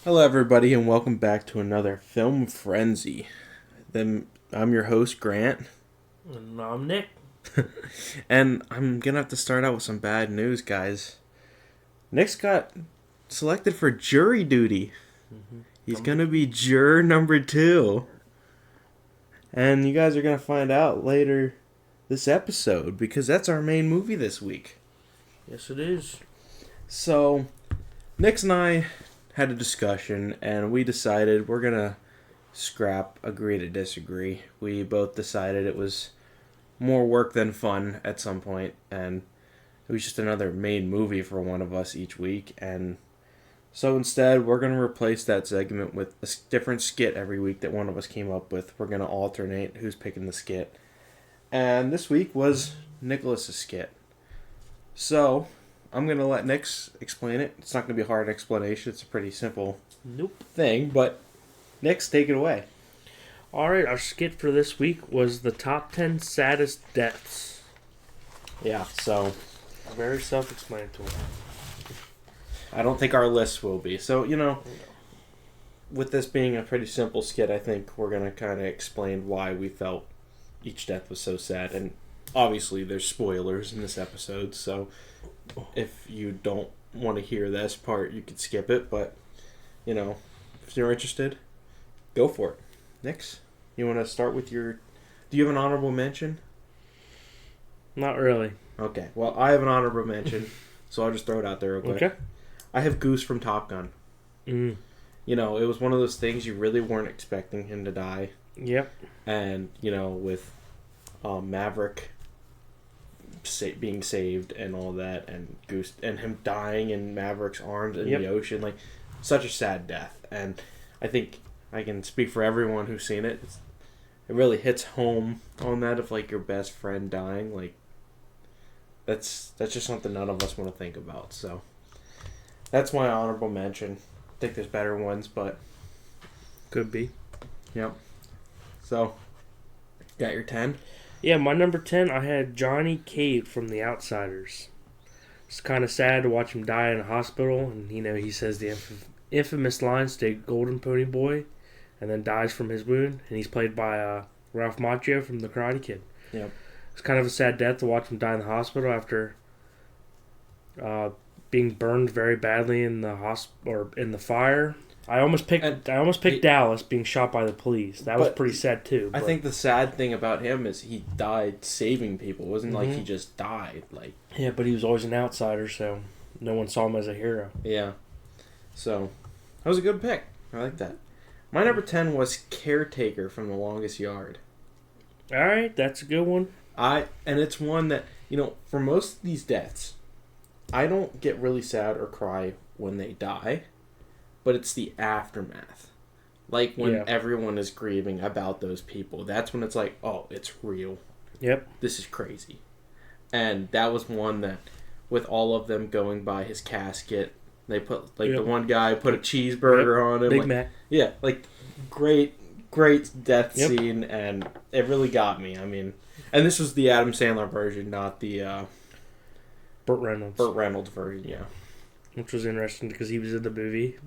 Hello, everybody, and welcome back to another Film Frenzy. I'm your host, Grant, And I'm Nick. and I'm gonna have to start out with some bad news, guys. Nick's got selected for jury duty. He's gonna be juror number 2, and you guys are gonna find out later this episode because that's our main movie this week. Yes, it is. So, Nick's and I had a discussion, and we decided we're gonna agree to disagree. We both decided it was more work than fun at some point, and it was just another main movie for one of us each week. And so instead, we're gonna replace that segment with a different skit every week that one of us came up with. We're gonna alternate who's picking the skit, and this week was Nicholas's skit. So I'm gonna let Nick explain it. It's not gonna be a hard explanation. It's a pretty simple thing, but Nick's, take it away. Alright, our skit for this week was the top 10 saddest deaths. Yeah, so Very self-explanatory. I don't think our list will be. So, with this being a pretty simple skit, I think we're going to kind of explain why we felt each death was so sad. And obviously, there's spoilers in this episode, so if you don't want to hear this part, you could skip it. But, if you're interested, go for it. Next, you want to start with do you have an honorable mention? Not really. Okay, well, I have an honorable mention, so I'll just throw it out there real quick. Okay. I have Goose from Top Gun. Mm. It was one of those things you really weren't expecting him to die. Yep. And, with Maverick being saved and all that, and Goose and him dying in Maverick's arms in the ocean, like, such a sad death. And I think I can speak for everyone who's seen it. It really hits home on that of, like, your best friend dying. Like, that's just something none of us want to think about. So that's my honorable mention. I think there's better ones, but Could be. yep. So, got your 10? Yeah, my number 10, I had Johnny Cade from The Outsiders. It's kind of sad to watch him die in a hospital, and, he says the infamous lines to Golden Pony Boy, and then dies from his wound, and he's played by Ralph Macchio from The Karate Kid. Yep. It's kind of a sad death to watch him die in the hospital after being burned very badly in the in the fire. I almost picked Dallas being shot by the police. That was pretty sad too. I think the sad thing about him is he died saving people. It wasn't like he just died. Like, yeah, but he was always an outsider, so no one saw him as a hero. yeah. So that was a good pick. I like that. My number 10 was Caretaker from The Longest Yard. All right, that's a good one. And it's one that, for most of these deaths, I don't get really sad or cry when they die, but it's the aftermath. Like when everyone is grieving about those people. That's when it's like, oh, it's real. Yep. This is crazy. And that was one that, with all of them going by his casket, they put, the one guy put a cheeseburger on him. Big Mac. Yeah, great death scene, and it really got me. I mean, and this was the Adam Sandler version, not the Burt Reynolds. Burt Reynolds version, yeah. Which was interesting because he was in the movie,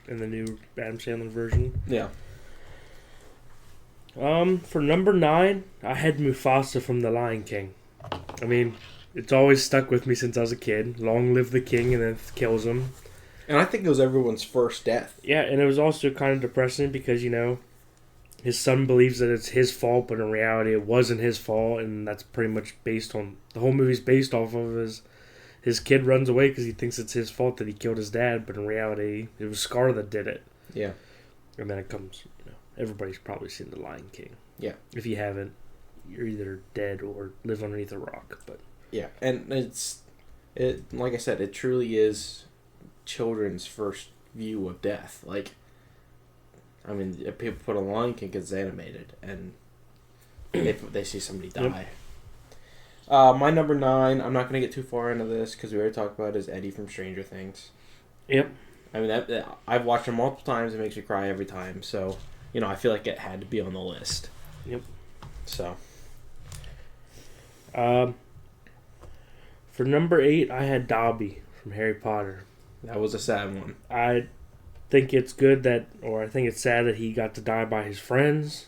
in the new Adam Sandler version. Yeah. For number 9, I had Mufasa from The Lion King. I mean, it's always stuck with me since I was a kid. Long live the king, and then kills him. And I think it was everyone's first death. Yeah, and it was also kind of depressing because, his son believes that it's his fault, but in reality it wasn't his fault, and that's pretty much based on... The whole movie's based off of his kid runs away because he thinks it's his fault that he killed his dad, but in reality it was Scar that did it. Yeah. And then it comes, everybody's probably seen The Lion King. Yeah. If you haven't, you're either dead or live underneath a rock, but... Yeah. And like I said, it truly is children's first view of death. Like, I mean, if people put a Lion King, it's animated, and they see somebody die. Yep. My number 9, I'm not going to get too far into this because we already talked about it, is Eddie from Stranger Things. Yep. I mean, I've watched him multiple times. It makes me cry every time. So, I feel like it had to be on the list. Yep. So. For number 8, I had Dobby from Harry Potter. That was a sad one. I think it's good that, or I think it's sad that he got to die by his friends.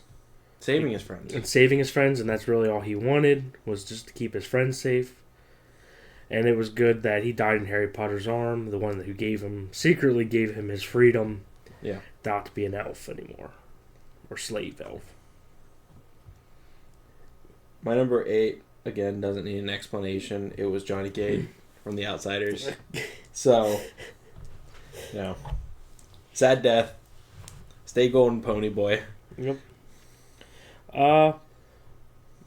Saving his friends. And saving his friends, and that's really all he wanted, was just to keep his friends safe. And it was good that he died in Harry Potter's arm, the one who secretly gave him his freedom. Yeah. Not to be an elf anymore. Or slave elf. My number 8, again, doesn't need an explanation. It was Johnny Cage from The Outsiders. So, sad death. Stay golden, pony boy. Yep.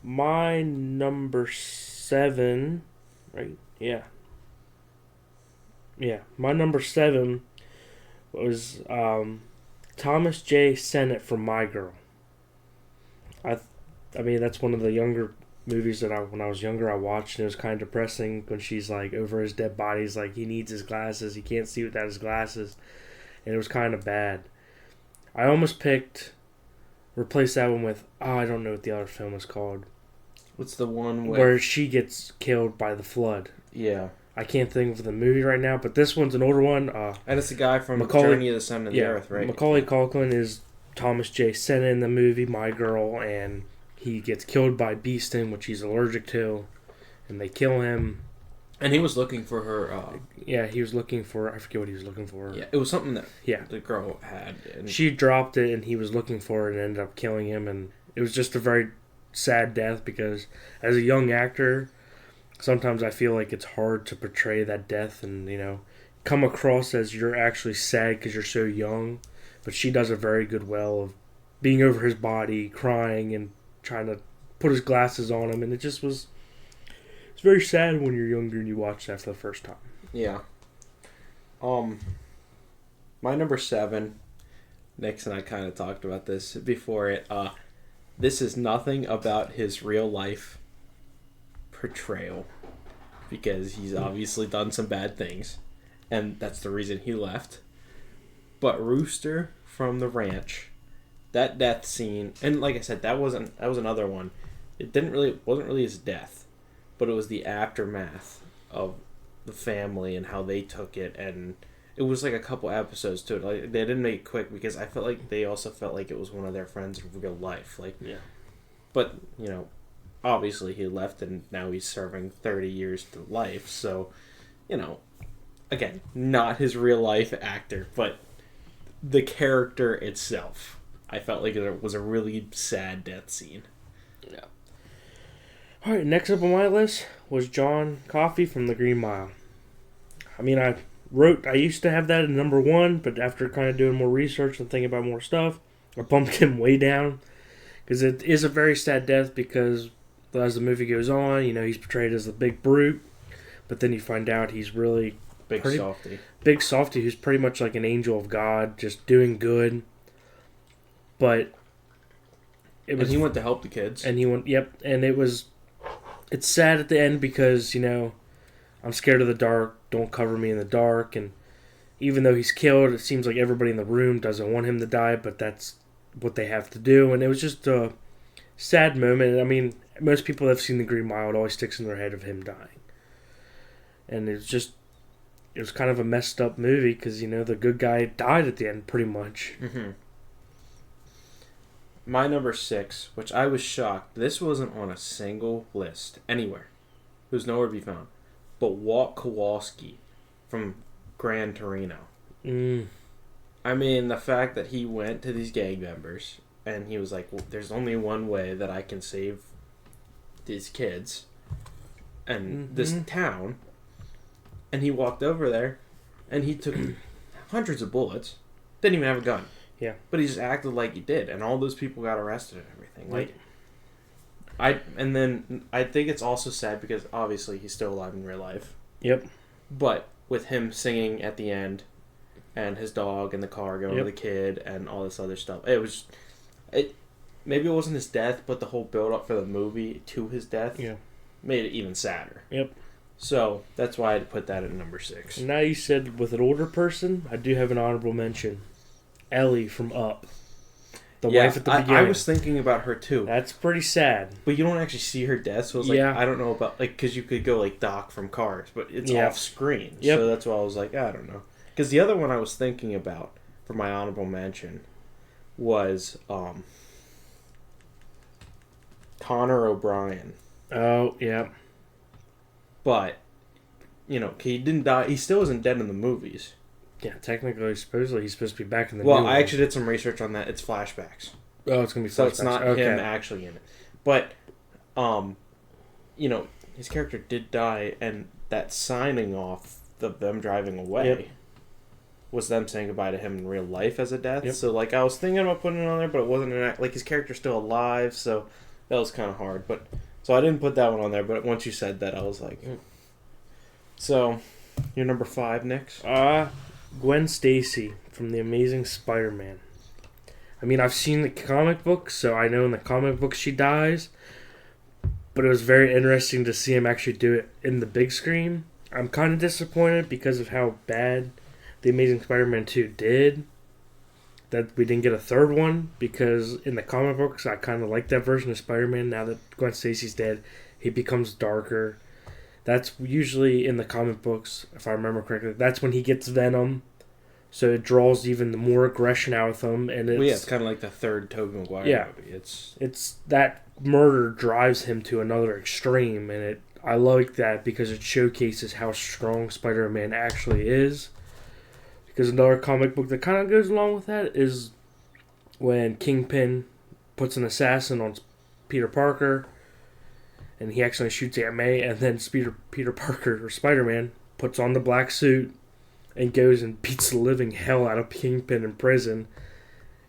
My number 7, right? Yeah. My number 7 was Thomas J. Sennett from My Girl. I mean, that's one of the younger movies that when I was younger I watched, and it was kind of depressing when she's like over his dead body. He's like, he needs his glasses. He can't see without his glasses. And it was kind of bad. I almost replace that one with, I don't know what the other film is called. What's the one where she gets killed by the flood? Yeah. I can't think of the movie right now, but this one's an older one. And it's the guy from Journey of the Sun and the Earth, right? Macaulay Culkin is Thomas J. Sennett in the movie My Girl, and he gets killed by beasting, which he's allergic to, and they kill him. And he was looking for her. He was looking for. I forget what he was looking for. Yeah, it was something that the girl had. And she dropped it, and he was looking for it, and ended up killing him. And it was just a very sad death because, as a young actor, sometimes I feel like it's hard to portray that death and come across as you're actually sad because you're so young. But she does a very good well of being over his body, crying, and trying to put his glasses on him, and it just was. It's very sad when you're younger and you watch that for the first time. Yeah. My number 7, Nix and I kind of talked about this before it. This is nothing about his real life portrayal, because he's obviously done some bad things, and that's the reason he left. But Rooster from the ranch, that death scene, and like I said, that was another one. It wasn't really his death, but it was the aftermath of the family and how they took it, and it was like a couple episodes to it. Like, they didn't make it quick because I felt like they also felt like it was one of their friends in real life. But obviously he left, and now he's serving 30 years to life. So, again, not his real life actor, but the character itself. I felt like it was a really sad death scene. Yeah. All right, next up on my list was John Coffey from The Green Mile. I mean, I used to have that at number 1, but after kind of doing more research and thinking about more stuff, I bumped him way down. Because it is a very sad death, because as the movie goes on, he's portrayed as the big brute, but then you find out he's really Big softy who's pretty much like an angel of God, just doing good. But and he went to help the kids. And it's sad at the end because, I'm scared of the dark, don't cover me in the dark, and even though he's killed, it seems like everybody in the room doesn't want him to die, but that's what they have to do, and it was just a sad moment. I mean, most people that have seen The Green Mile, it always sticks in their head of him dying. And it was kind of a messed up movie because, the good guy died at the end, pretty much. Mm-hmm. My number 6, which I was shocked, this wasn't on a single list anywhere. It was nowhere to be found. But Walt Kowalski from Gran Torino. I mean, the fact that he went to these gang members and he was like, well, there's only one way that I can save these kids and this town. And he walked over there and he took hundreds of bullets. Didn't even have a gun. Yeah. But he just acted like he did, and all those people got arrested and everything. I think it's also sad because obviously he's still alive in real life. Yep. But with him singing at the end, and his dog in the car going to the kid, and all this other stuff, maybe it wasn't his death, but the whole build up for the movie to his death made it even sadder. Yep. So that's why I had to put that at number 6. Now you said with an older person, I do have an honorable mention. Ellie from Up. The wife at the beginning. I was thinking about her too. That's pretty sad. But you don't actually see her death, so it's like, I don't know about, because you could go like Doc from Cars, but it's off screen. Yep. So that's why I was like, I don't know. Because the other one I was thinking about for my honorable mention was Connor O'Brien. Oh, yeah. But, he didn't die. He still isn't dead in the movies. Yeah, technically, supposedly, he's supposed to be back in the Well, new I one. actually did some research on that. It's flashbacks. Oh, it's going to be flashbacks. So it's not okay. him actually in it. But, his character did die, and that signing off of them driving away was them saying goodbye to him in real life as a death. Yep. So, I was thinking about putting it on there, but it wasn't his character's still alive, so that was kind of hard. But so I didn't put that one on there, but once you said that, I was like... So, your number 5, Nix? Gwen Stacy from The Amazing Spider-Man. I mean, I've seen the comic books, so I know in the comic books she dies. But it was very interesting to see him actually do it in the big screen. I'm kind of disappointed because of how bad The Amazing Spider-Man 2 did. That we didn't get a third one, because in the comic books, I kind of like that version of Spider-Man. Now that Gwen Stacy's dead, he becomes darker. That's usually in the comic books, if I remember correctly. That's when he gets Venom. So it draws even more aggression out of him, and it's kind of like the third Tobey Maguire movie. It's that murder drives him to another extreme, and I like that because it showcases how strong Spider-Man actually is. Because another comic book that kind of goes along with that is when Kingpin puts an assassin on Peter Parker, and he actually shoots Aunt May, and then Peter Parker, or Spider-Man, puts on the black suit and goes and beats the living hell out of Kingpin in prison.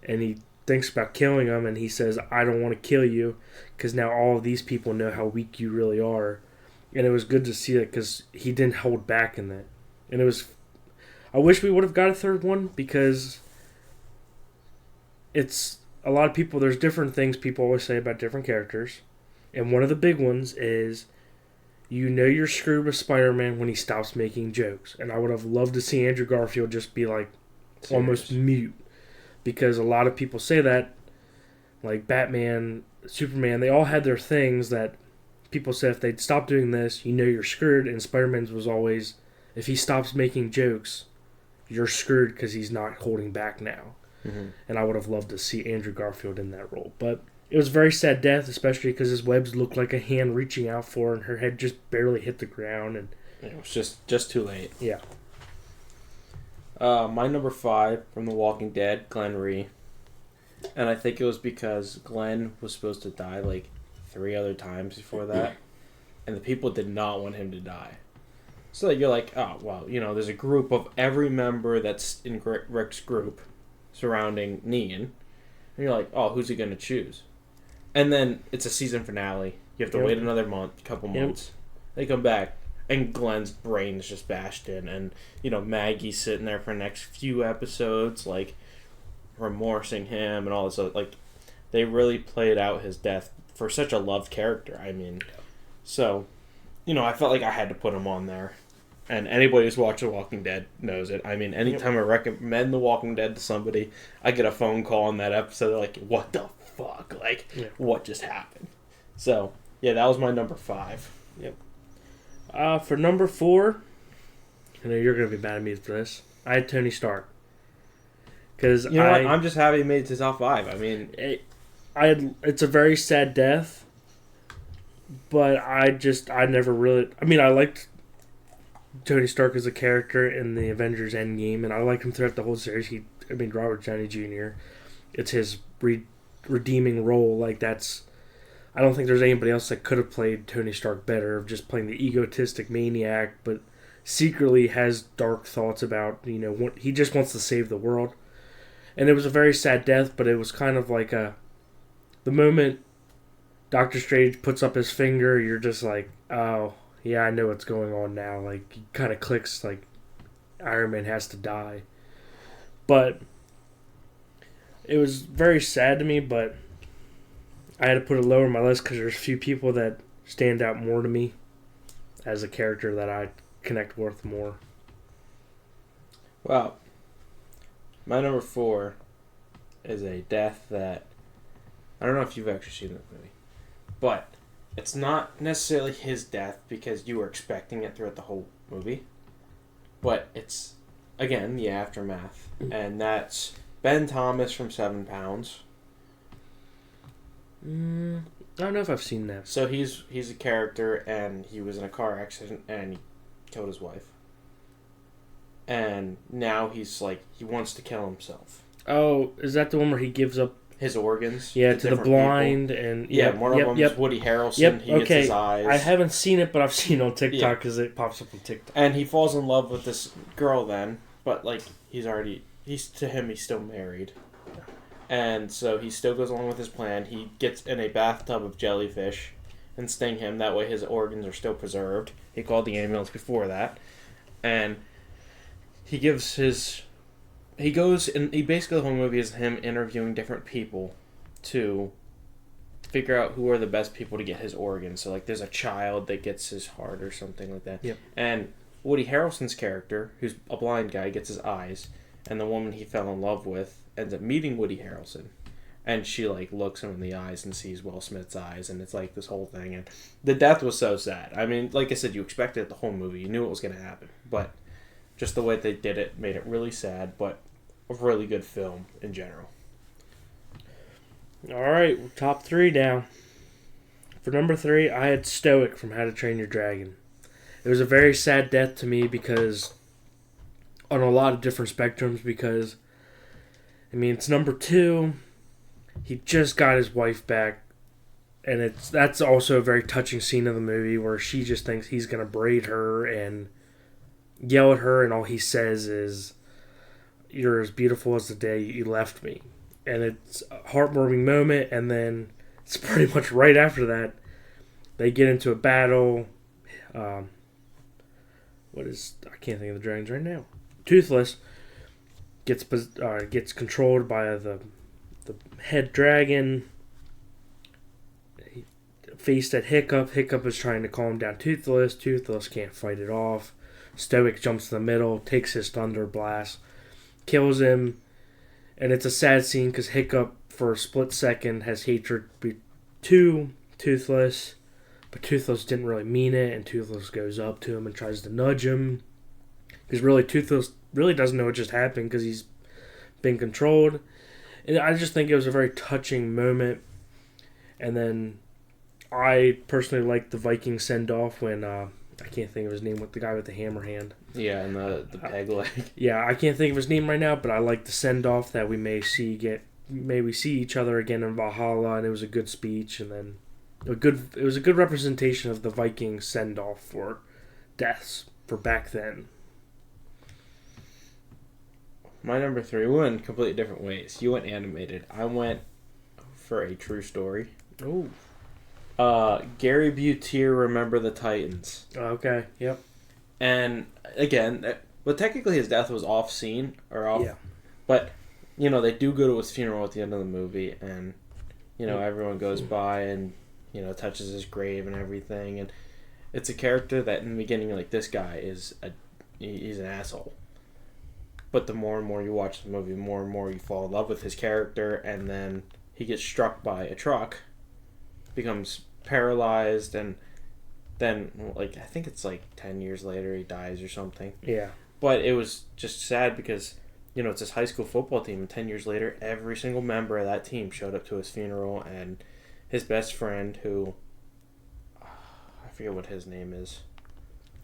And he thinks about killing him, and he says, I don't want to kill you, because now all of these people know how weak you really are. And it was good to see that, because he didn't hold back in that. And I wish we would have got a third one, because it's a lot of people, there's different things people always say about different characters. And one of the big ones is, you're screwed with Spider-Man when he stops making jokes. And I would have loved to see Andrew Garfield just be almost mute. Because a lot of people say that, like Batman, Superman, they all had their things that people said if they'd stop doing this, you're screwed. And Spider-Man's was always, if he stops making jokes, you're screwed because he's not holding back now. Mm-hmm. And I would have loved to see Andrew Garfield in that role. But it was a very sad death, especially because his webs looked like a hand reaching out for her, and her head just barely hit the ground. And it was just too late. Yeah. My number 5 from The Walking Dead, Glenn Rhee. And I think it was because Glenn was supposed to die 3 other times before that, and the people did not want him to die. So you're like, oh, well, there's a group of every member that's in Rick's group surrounding Negan, and you're like, oh, who's he going to choose? And then it's a season finale. You have to wait another couple months. They come back, and Glenn's brain is just bashed in, and Maggie's sitting there for the next few episodes, remorsing him and all this other, they really played out his death for such a loved character. I mean, so I felt like I had to put him on there. And anybody who's watched The Walking Dead knows it. I mean, anytime I recommend The Walking Dead to somebody, I get a phone call on that episode. They're like, what the fuck? What just happened? So, yeah, that was my number 5. Yep. For number 4, I know you're going to be mad at me for this. I had Tony Stark. Because what? I'm just happy he made it to top 5. I mean... It's a very sad death. But I never really... I mean, I liked Tony Stark as a character in the Avengers Endgame, and I liked him throughout the whole series. Robert Downey Jr., it's his redeeming role. I don't think there's anybody else that could have played Tony Stark better, of just playing the egotistic maniac, but secretly has dark thoughts about, he just wants to save the world. And it was a very sad death, but it was kind of like the moment Doctor Strange puts up his finger, you're just like, oh, yeah, I know what's going on now. He kind of clicks, Iron Man has to die. But it was very sad to me, but I had to put it lower on my list because there's a few people that stand out more to me as a character that I connect with more. Well, my number 4 is a death that I don't know if you've actually seen this movie, but it's not necessarily his death because you were expecting it throughout the whole movie, but it's again, the aftermath. And that's Ben Thomas from 7 Pounds. I don't know if I've seen that. So he's a character, and he was in a car accident, and he killed his wife. And now he's like, he wants to kill himself. Oh, is that the one where he gives up His organs? to the blind people. And one of them is Woody Harrelson. He gets his eyes. I haven't seen it, but I've seen it on TikTok because it pops up on TikTok. And he falls in love with this girl then, but like he's still married. And so he still goes along with his plan. He gets in a bathtub of jellyfish and sting him. That way his organs are still preserved. He called the ambulance before that. And he goes, and basically the whole movie is him interviewing different people to figure out who are the best people to get his organs. So like there's a child that gets his heart or something like that. Yep. And Woody Harrelson's character, who's a blind guy, gets his eyes. And the woman he fell in love with ends up meeting Woody Harrelson. And she like looks him in the eyes and sees Will Smith's eyes, and it's like this whole thing. And the death was so sad. I mean, like I said, you expected it the whole movie. You knew it was going to happen. But just the way they did it made it really sad, but a really good film in general. All right, top 3 down. For number 3, I had Stoic from How to Train Your Dragon. It was a very sad death to me because, on a lot of different spectrums, because, I mean, it's number 2. He just got his wife back, and that's also a very touching scene of the movie where she just thinks he's going to braid her and yell at her, and all he says is, "You're as beautiful as the day you left me." And it's a heartwarming moment, and then it's pretty much right after that they get into a battle. I can't think of the dragons right now. Toothless gets controlled by the head dragon. He faced at Hiccup. Hiccup is trying to calm down Toothless. Toothless can't fight it off. Stoic jumps in the middle, takes his thunder blast, kills him, and it's a sad scene because Hiccup, for a split second, has hatred to Toothless, but Toothless didn't really mean it, and Toothless goes up to him and tries to nudge him, because really Toothless really doesn't know what just happened because he's been controlled. And I just think it was a very touching moment. And then I personally liked the Viking send-off when I can't think of his name, with the guy with the hammer hand. Yeah, and the peg leg. Yeah, I can't think of his name right now, but I like the send-off that we may see each other again in Valhalla, and it was a good speech, and then it was a good representation of the Viking send-off for deaths for back then. My number 3, we went completely different ways. You went animated. I went for a true story. Oh. Gary Buttier, Remember the Titans. Okay, yep. And again, technically his death was off scene, Yeah. But, they do go to his funeral at the end of the movie, and, everyone goes by and, touches his grave and everything, and it's a character that in the beginning, like, this guy he's an asshole. But the more and more you watch the movie, more and more you fall in love with his character, and then he gets struck by a truck, becomes paralyzed, and then, I think it's 10 years later he dies or something. Yeah. But it was just sad because, it's his high school football team, and 10 years later, every single member of that team showed up to his funeral, and his best friend, who, I forget what his name is.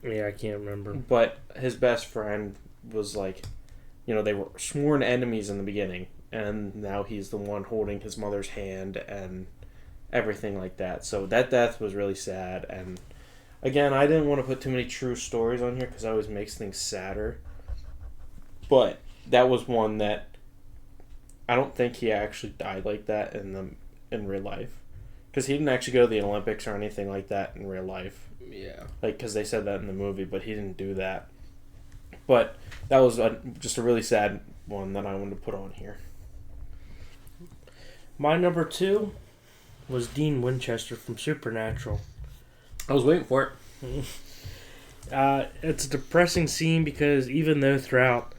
Yeah, I can't remember. But his best friend was they were sworn enemies in the beginning, and now he's the one holding his mother's hand and everything like that. So that death was really sad, and again, I didn't want to put too many true stories on here because that always makes things sadder. But that was one that I don't think he actually died like that in real life, because he didn't actually go to the Olympics or anything like that in real life. Yeah. Because they said that in the movie, but he didn't do that. But that was just a really sad one that I wanted to put on here. My number 2 was Dean Winchester from Supernatural. I was waiting for it. It's a depressing scene because even though throughout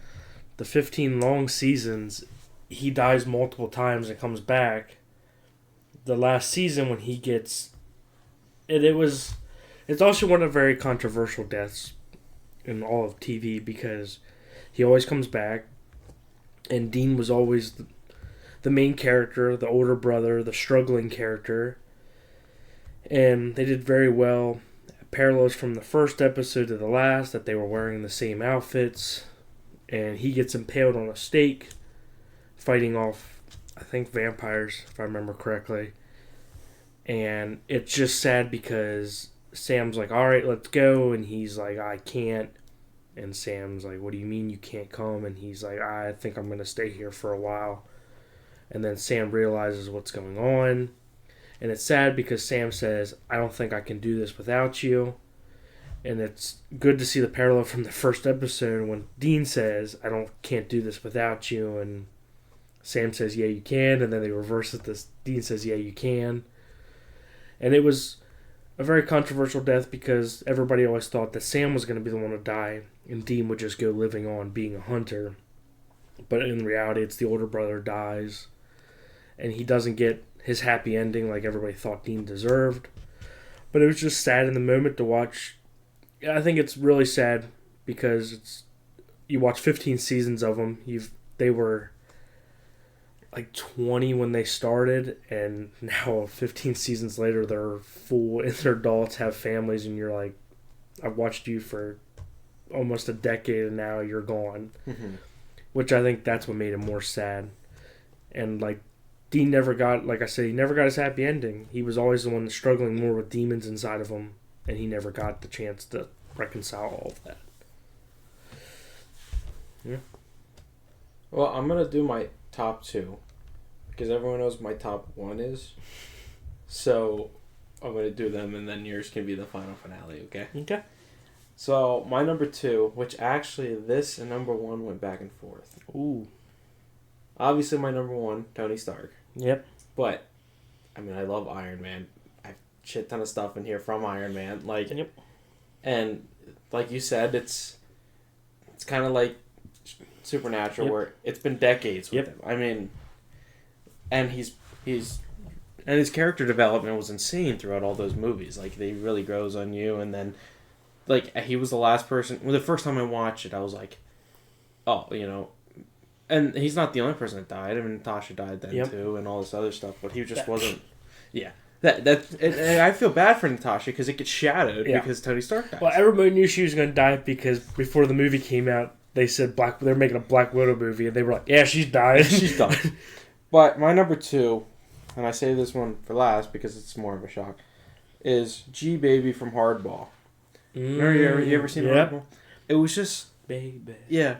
the 15 long seasons he dies multiple times and comes back, the last season when he gets it's also one of the very controversial deaths in all of TV because He always comes back. And Dean was always the main character, the older brother, the struggling character. And they did very well. Parallels from the first episode to the last, that they were wearing the same outfits. And he gets impaled on a stake, fighting off, I think, vampires, if I remember correctly. And it's just sad because Sam's like, all right, let's go. And he's like, I can't. And Sam's like, what do you mean you can't come? And he's like, I think I'm going to stay here for a while. And then Sam realizes what's going on. And it's sad because Sam says, I don't think I can do this without you. And it's good to see the parallel from the first episode when Dean says, can't do this without you. And Sam says, yeah, you can. And then they reverse it. Dean says, yeah, you can. And it was a very controversial death because everybody always thought that Sam was going to be the one to die and Dean would just go living on being a hunter. But in reality, it's the older brother dies and he doesn't get his happy ending like everybody thought Dean deserved. But it was just sad in the moment to watch. I think it's really sad because you watch 15 seasons of them. They were like 20 when they started, and now 15 seasons later they're full and they're adults, have families, and you're like, I've watched you for almost a decade and now you're gone. Mm-hmm. Which I think that's what made it more sad. And like Dean never got, like I said, he never got his happy ending. He was always the one struggling more with demons inside of him, and he never got the chance to reconcile all of that. Yeah. Well, I'm gonna do my top two because everyone knows my top one is. So I'm gonna do them, and then yours can be the final finale. Okay. Okay. So my number two, which actually this and number one went back and forth. Ooh. Obviously, my number one, Tony Stark. Yep. But I mean, I love Iron Man. I have a shit ton of stuff in here from Iron Man. Like, yep. And like you said, it's kind of like Supernatural, where it's been decades with him. I mean, and his character development was insane throughout all those movies. Like, they really grows on you, and then like he was the last person. Well, the first time I watched it, I was like, oh, and he's not the only person that died. I mean, Natasha died then too, and all this other stuff. But he just wasn't. Yeah. And I feel bad for Natasha because it gets shadowed because Tony Stark dies. Well, everybody knew she was going to die because before the movie came out, they said they're making a Black Widow movie, and they were like, "Yeah, she's dying." She's done. But my number two, and I say this one for last because it's more of a shock, is G Baby from Hardball. Remember you ever seen Hardball? It was just baby. Yeah,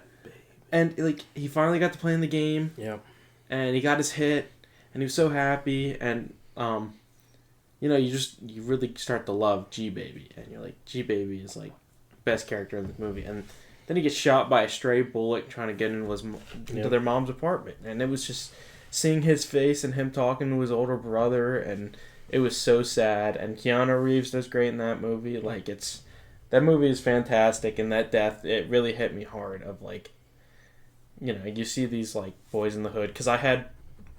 and like he finally got to play in the game. Yeah, and he got his hit, and he was so happy, and you really start to love G Baby, and you're like, G Baby is like best character in the movie, and then he gets shot by a stray bullet trying to get into their mom's apartment, and it was just seeing his face and him talking to his older brother, and it was so sad. And Keanu Reeves does great in that movie. Like, that movie is fantastic, and that death, it really hit me hard. Of like, you see these like Boys in the Hood, because I had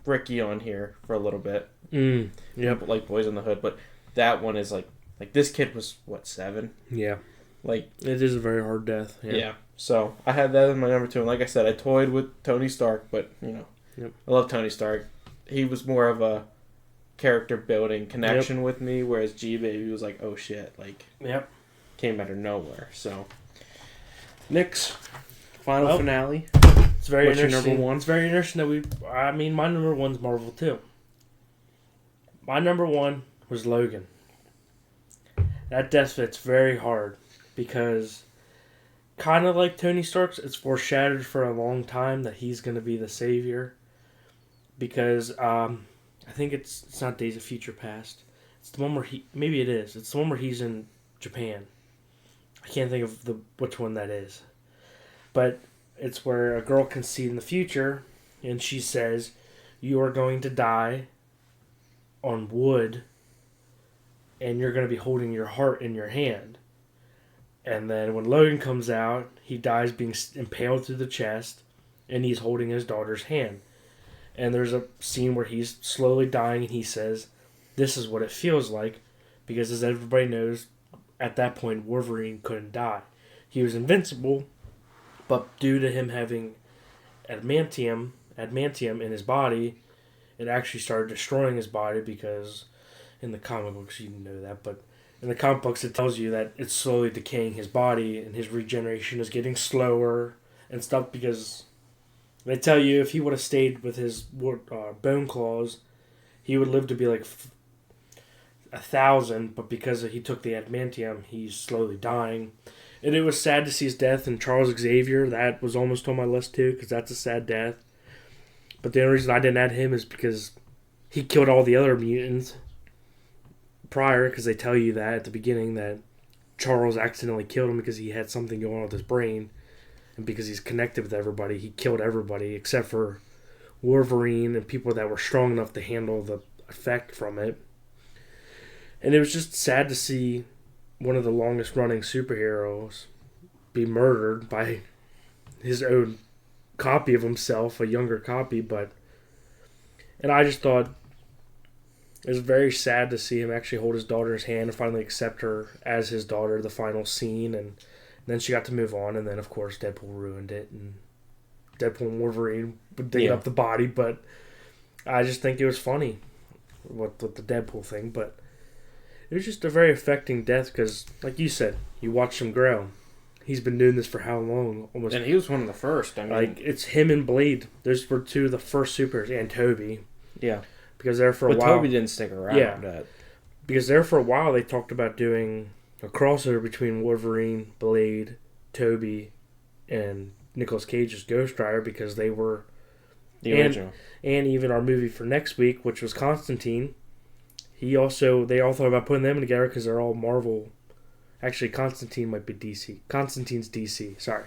Ricky on here for a little bit. Like Boys in the Hood, but that one is like this kid was what, 7? Yeah. Like, it is a very hard death. Yeah. So I had that as my number two, and like I said, I toyed with Tony Stark, but I love Tony Stark. He was more of a character building connection with me, whereas G Baby was like, oh shit, like came out of nowhere. So Nick's final finale. It's very What's interesting. Your number one? It's very interesting that my number one's Marvel too. My number one was Logan. That death fits very hard because, kind of like Tony Stark's, it's foreshadowed for a long time that he's going to be the savior. Because I think it's not Days of Future Past. It's the one where maybe it is. It's the one where he's in Japan. I can't think of which one that is. But it's where a girl can see in the future, and she says, "You are going to die on wood, and you're going to be holding your heart in your hand." And then when Logan comes out, he dies being impaled through the chest, and he's holding his daughter's hand. And there's a scene where he's slowly dying, and he says, "This is what it feels like," because as everybody knows, at that point, Wolverine couldn't die. He was invincible, but due to him having adamantium in his body, it actually started destroying his body because in the comic books you know that, but in the comic books it tells you that it's slowly decaying his body and his regeneration is getting slower and stuff because they tell you if he would have stayed with his bone claws, he would live to be like 1,000, but because he took the adamantium, he's slowly dying. And it was sad to see his death. And Charles Xavier, that was almost on my list too, because that's a sad death. But the only reason I didn't add him is because he killed all the other mutants prior, because they tell you that at the beginning that Charles accidentally killed him because he had something going on with his brain. And because he's connected with everybody, he killed everybody except for Wolverine and people that were strong enough to handle the effect from it. And it was just sad to see one of the longest running superheroes be murdered by his own copy of himself, a younger copy. And I just thought it was very sad to see him actually hold his daughter's hand and finally accept her as his daughter, the final scene. And then she got to move on, and then, of course, Deadpool ruined it, and Deadpool and Wolverine would dig up the body, but I just think it was funny with the Deadpool thing, but it was just a very affecting death, because, like you said, you watch him grow. He's been doing this for how long? And he was one of the first. I mean, like, it's him and Blade. Those were two of the first supers, and Toby. Yeah. Because there for a while... But Toby didn't stick around. Yeah. Because there for a while, they talked about doing a crossover between Wolverine, Blade, Toby, and Nicolas Cage's Ghost Rider, because they were the original. And even our movie for next week, which was Constantine, they all thought about putting them together because they're all Marvel. Actually, Constantine might be DC. Constantine's DC, sorry.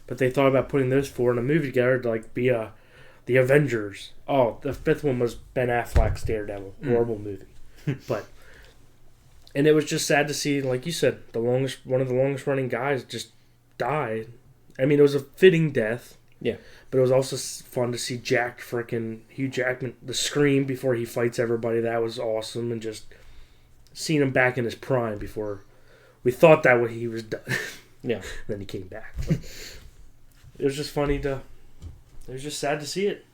But they thought about putting those four in a movie together to like be the Avengers. Oh, the fifth one was Ben Affleck's Daredevil. Horrible movie. And it was just sad to see, like you said, one of the longest running guys just died. I mean, it was a fitting death. Yeah. But it was also fun to see Hugh Jackman, the scream before he fights everybody. That was awesome. And just seeing him back in his prime before we thought that he was done. Yeah. Then he came back. But it was just funny it was just sad to see it.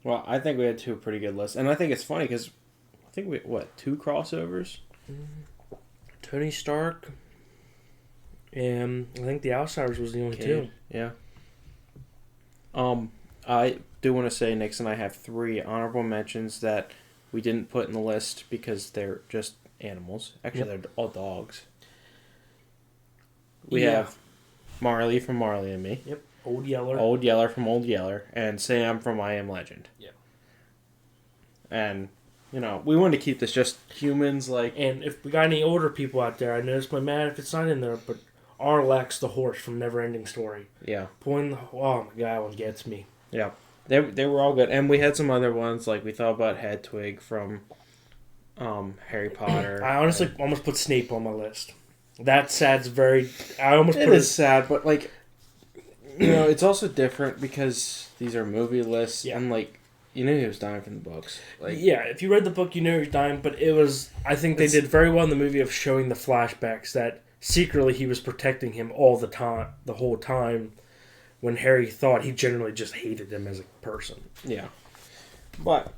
Well, I think we had two pretty good lists. And I think it's funny because I think two crossovers? Tony Stark, and I think The Outsiders was the only two. Yeah. I do want to say Nix and I have 3 honorable mentions that we didn't put in the list because they're just animals. Actually, they're all dogs. We have Marley from Marley and Me. Yep. Old Yeller. Old Yeller from Old Yeller. And Sam from I Am Legend. Yeah. And... we wanted to keep this just humans, like... And if we got any older people out there, I know this might matter if it's not in there, but Arlex the horse from Neverending Story. Yeah. Oh my god, that one gets me. Yeah. They were all good. And we had some other ones, like we thought about Hedwig from Harry Potter. I honestly almost put Snape on my list. That sad's very... It is sad, but, like... it's also different because these are movie lists, and, like... You knew he was dying from the books. If you read the book, you knew he was dying, but I think they did very well in the movie of showing the flashbacks that secretly he was protecting him all the time, the whole time, when Harry thought he generally just hated him as a person. Yeah. But,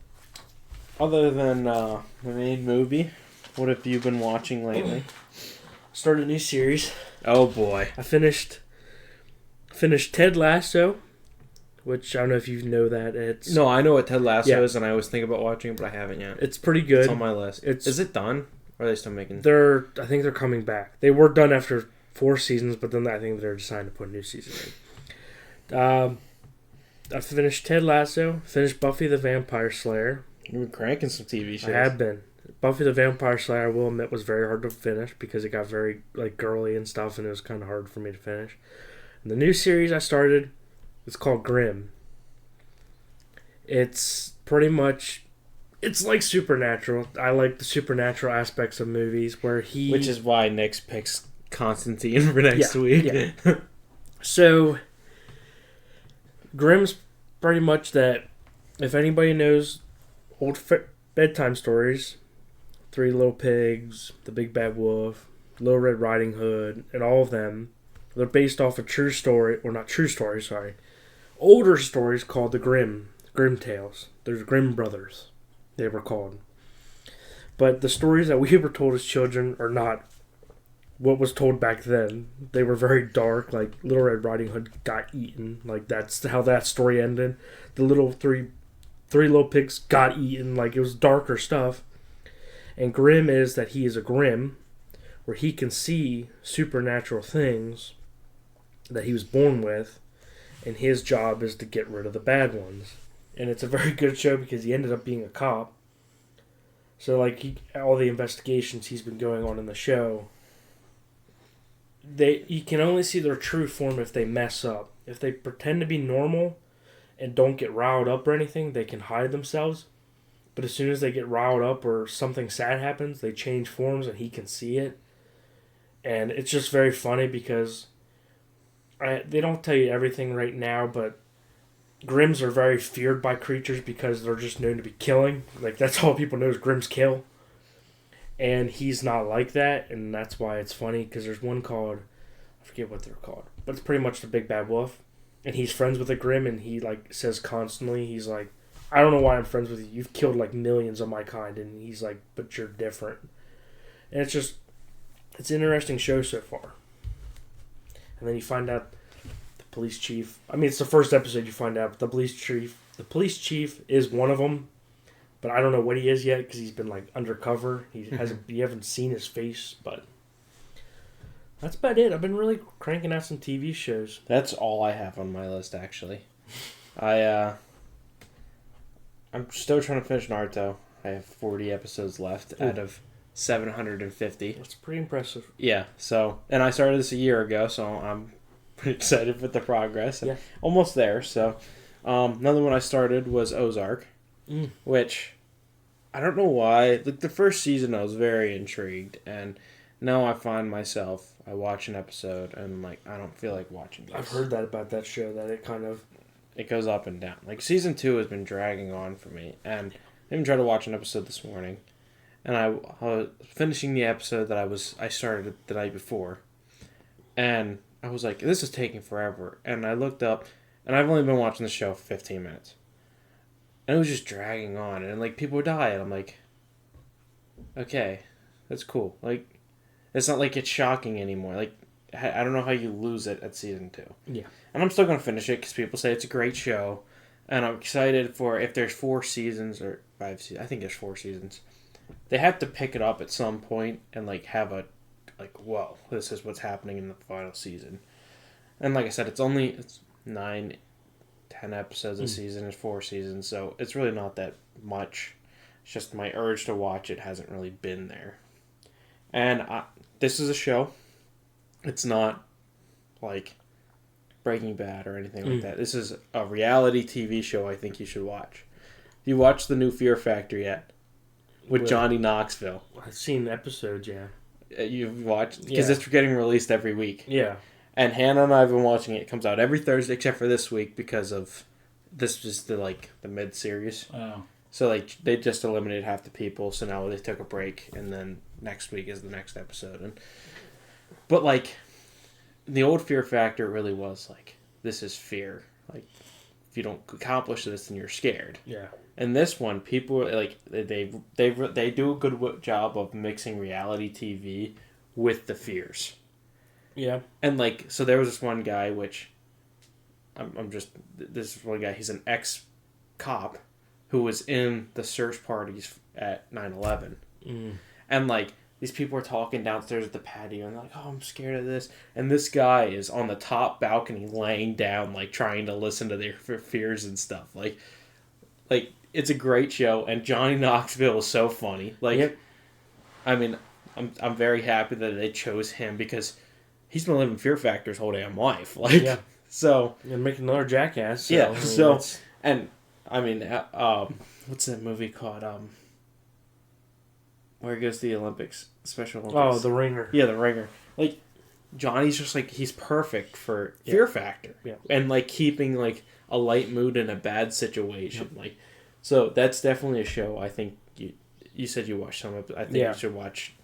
other than the main movie, what have you been watching lately? Started a new series. Oh boy. I finished Ted Lasso. Which I don't know if you know that. No, I know what Ted Lasso is, and I was thinking about watching it, but I haven't yet. It's pretty good. It's on my list. Is it done? Or are they still making... I think they're coming back. They were done after 4 seasons, but then I think they're deciding to put a new season in. I finished Ted Lasso, finished Buffy the Vampire Slayer. You've been cranking some TV shows. I have been. Buffy the Vampire Slayer, I will admit, was very hard to finish because it got very girly and stuff, and it was kind of hard for me to finish. And the new series I started... It's called Grimm. It's pretty much... It's like Supernatural. I like the supernatural aspects of movies where Which is why Nick picks Constantine for next week. Yeah. So, Grimm's pretty much that... If anybody knows old bedtime stories, Three Little Pigs, The Big Bad Wolf, Little Red Riding Hood, and all of them, They're based off a true story, or not true story, sorry. Older stories called the Grimm Tales. There's Grimm brothers, they were called. But the stories that we were told as children are not what was told back then. They were very dark, like Little Red Riding Hood got eaten. Like that's how that story ended. The little three little pigs got eaten. Like it was darker stuff. And Grimm is that he is a Grimm, where he can see supernatural things that he was born with, and his job is to get rid of the bad ones. And it's a very good show because he ended up being a cop. So like all the investigations he's been going on in the show, you can only see their true form if they mess up. If they pretend to be normal and don't get riled up or anything, they can hide themselves. But as soon as they get riled up or something sad happens, they change forms and he can see it. And it's just very funny because they don't tell you everything right now, but Grimms are very feared by creatures because they're just known to be killing. Like, that's all people know is Grimms kill. And he's not like that, and that's why it's funny, because there's one called, I forget what they're called, but it's pretty much the Big Bad Wolf. And he's friends with a Grimm, and he, like, says constantly, he's like, I don't know why I'm friends with you. You've killed, like, millions of my kind. And he's like, but you're different. And it's an interesting show so far. And then you find out the police chief, I mean, it's the first episode you find out, but the police chief is one of them. But I don't know what he is yet because he's been like undercover. You haven't seen his face, but that's about it. I've been really cranking out some TV shows. That's all I have on my list, actually. I'm still trying to finish Naruto. I have 40 episodes left out of 750. That's pretty impressive. Yeah. So, and I started this a year ago, so I'm pretty excited with the progress. Yeah. Almost there. So, another one I started was Ozark. Which, I don't know why. Like, the first season I was very intrigued, and now I find myself, I watch an episode, and I'm like, I don't feel like watching this. I've heard that about that show, that it goes up and down. Like, season 2 has been dragging on for me, and I even tried to watch an episode this morning, and I was finishing the episode that I started the night before, and I was like, this is taking forever, and I looked up, and I've only been watching the show for 15 minutes. And it was just dragging on, and like people would die, and I'm like, okay, that's cool. Like, it's not like it's shocking anymore. Like, I don't know how you lose it at season 2. Yeah. And I'm still gonna finish it because people say it's a great show, and I'm excited for if there's 4 seasons or 5 seasons. I think there's 4 seasons. They have to pick it up at some point and like have a whoa, this is what's happening in the final season. And like I said, it's 9. 10 episodes a season is 4 seasons, so it's really not that much. It's just my urge to watch it hasn't really been there. And this is a show. It's not like Breaking Bad or anything like that. This is a reality TV show I think you should watch. You watched the new Fear Factor yet? With Johnny Knoxville. I've seen episodes, yeah. You've watched? Because it's getting released every week. Yeah. And Hannah and I have been watching it. It comes out every Thursday except for this week because of this was the mid-series. Oh. So like they just eliminated half the people, so now they took a break, and then next week is the next episode. But like the old Fear Factor really was like, this is fear. Like, if you don't accomplish this, then you're scared. Yeah. And this one, people like they do a good job of mixing reality TV with the fears. Yeah. And, like, so there was this one guy, which, this one guy, he's an ex-cop who was in the search parties at 9/11. And, like, these people are talking downstairs at the patio, and they're like, oh, I'm scared of this. And this guy is on the top balcony laying down, like, trying to listen to their fears and stuff. Like, it's a great show, and Johnny Knoxville is so funny. Like, yep. I mean, I'm very happy that they chose him, because he's been living Fear Factor's whole damn life. Like, yeah. So. You're making another Jackass. So, yeah. I mean, so, and I mean, what's that movie called? Where he goes to the Olympics, Special Olympics. Oh, The Ringer. Yeah, The Ringer. Like, Johnny's just like, he's perfect for Fear Factor. Yeah. And like keeping like a light mood in a bad situation. Yep. Like, so that's definitely a show. I think you said you watched some of it. I think you should watch.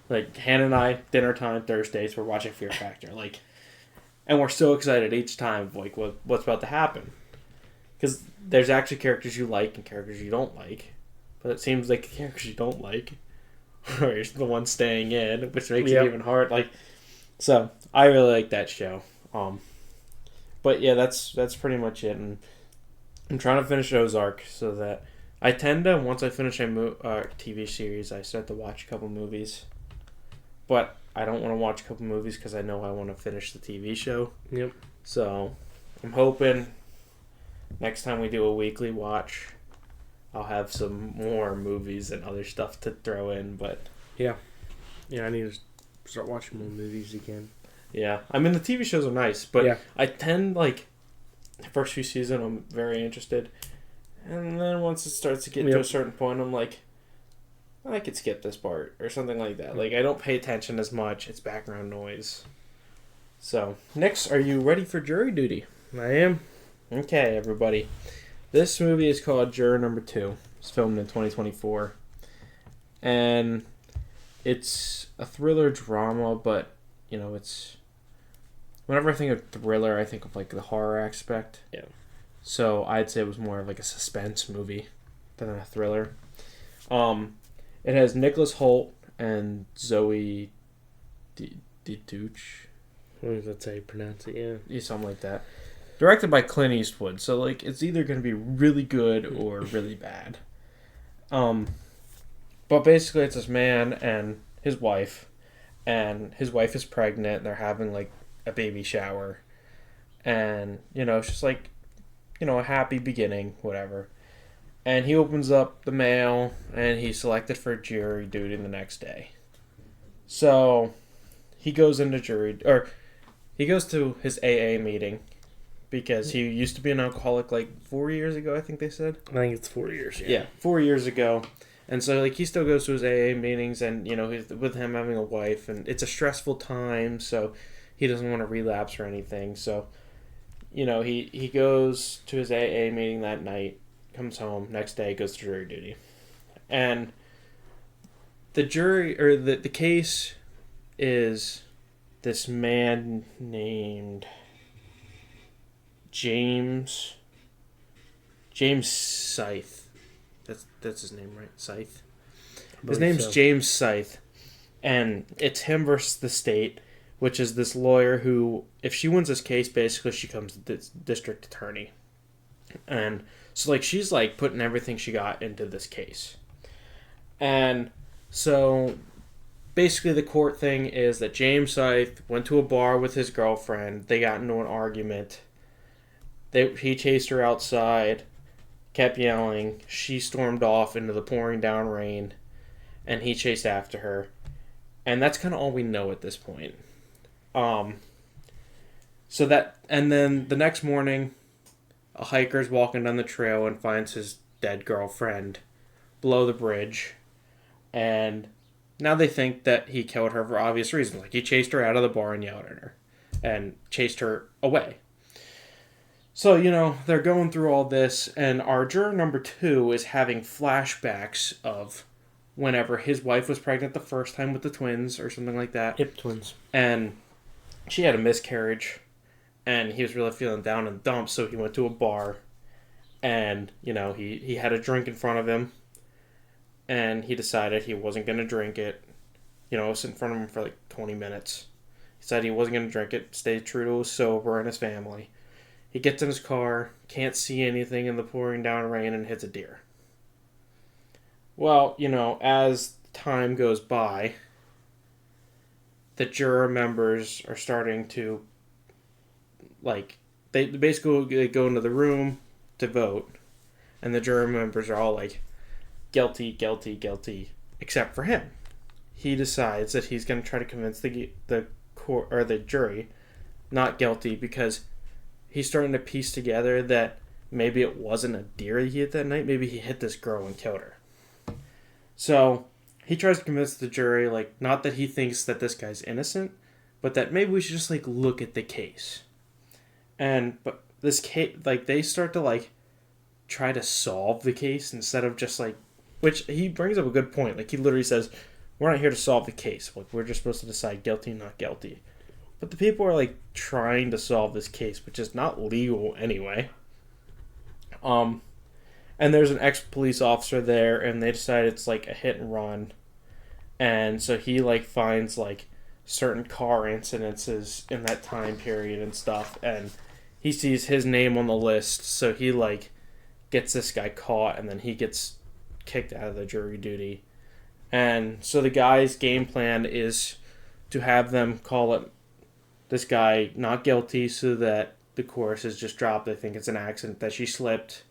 Like, Hannah and I, dinner time Thursdays, we're watching Fear Factor. Like, and we're so excited each time of like what's about to happen. Because there's actually characters you like and characters you don't like, but it seems like the characters you don't like are the ones staying in, which makes it even hard. Like, so I really like that show. But yeah, that's pretty much it. And I'm trying to finish Ozark so that I tend to, once I finish a TV series, I start to watch a couple movies. But I don't want to watch a couple movies because I know I want to finish the TV show. Yep. So I'm hoping next time we do a weekly watch, I'll have some more movies and other stuff to throw in. But yeah, I need to start watching more movies again. Yeah, I mean the TV shows are nice, but I tend like the first few seasons I'm very interested, and then once it starts to get to a certain point, I'm like, I could skip this part or something like that. Like I don't pay attention as much; it's background noise. So next, are you ready for jury duty? I am. Okay, everybody. This movie is called Juror Number 2. It's filmed in 2024, and it's a thriller drama, but you know it's. Whenever I think of thriller, I think of like the horror aspect. Yeah. So I'd say it was more of like a suspense movie than a thriller. It has Nicholas Hoult and Zoe Deutsch. That's how you pronounce it, Yeah, something like that. Directed by Clint Eastwood, so like it's either going to be really good or really bad. But basically it's this man and his wife is pregnant. They're having like a baby shower, and it's just like a happy beginning, whatever. And he opens up the mail and he's selected for jury duty the next day. So he goes he goes to his AA meeting because he used to be an alcoholic like 4 years ago, I think they said. I think it's 4 years. Yeah, 4 years ago. And so, like, he still goes to his AA meetings, and, he's with him having a wife, and it's a stressful time, so he doesn't want to relapse or anything. So, he goes to his AA meeting that night, comes home, next day goes to jury duty. And the jury, or the case is this man named James Scythe. That's his name, right? Scythe. His name's James Scythe, and it's him versus the state, which is this lawyer who, if she wins this case, basically she becomes the district attorney, and so like she's like putting everything she got into this case, and so basically the court thing is that James Scythe went to a bar with his girlfriend. They got into an argument. He chased her outside. Kept yelling. She stormed off into the pouring down rain, and he chased after her. And that's kind of all we know at this point. And then the next morning, a hiker's walking down the trail and finds his dead girlfriend below the bridge. And now they think that he killed her for obvious reasons. Like, he chased her out of the bar and yelled at her. And chased her away. So, they're going through all this, and our juror number 2 is having flashbacks of whenever his wife was pregnant the first time with the twins, or something like that. Yep, twins. And she had a miscarriage, and he was really feeling down in the dumps, so he went to a bar, and, he had a drink in front of him, and he decided he wasn't going to drink it. It was in front of him for like 20 minutes. He said he wasn't going to drink it, stay true to his sober and his family. He gets in his car, can't see anything in the pouring down rain, and hits a deer. Well, as time goes by, the juror members are starting to, like, they basically go into the room to vote, and the juror members are all like, guilty, guilty, guilty, except for him. He decides that he's going to try to convince the court or the jury not guilty because he's starting to piece together that maybe it wasn't a deer he hit that night. Maybe he hit this girl and killed her. So he tries to convince the jury, like, not that he thinks that this guy's innocent, but that maybe we should just, like, look at the case. But this case, like, they start to, like, try to solve the case instead of just, like, which he brings up a good point. Like, he literally says, we're not here to solve the case. Like, we're just supposed to decide guilty, not guilty. But the people are like trying to solve this case, which is not legal anyway. And there's an ex-police officer there, and they decide it's like a hit and run. And so he like finds like certain car incidences in that time period and stuff, and he sees his name on the list, so he like gets this guy caught, and then he gets kicked out of the jury duty. And so the guy's game plan is to have them call it this guy not guilty, so that the course is just dropped. They think it's an accident, that she slipped,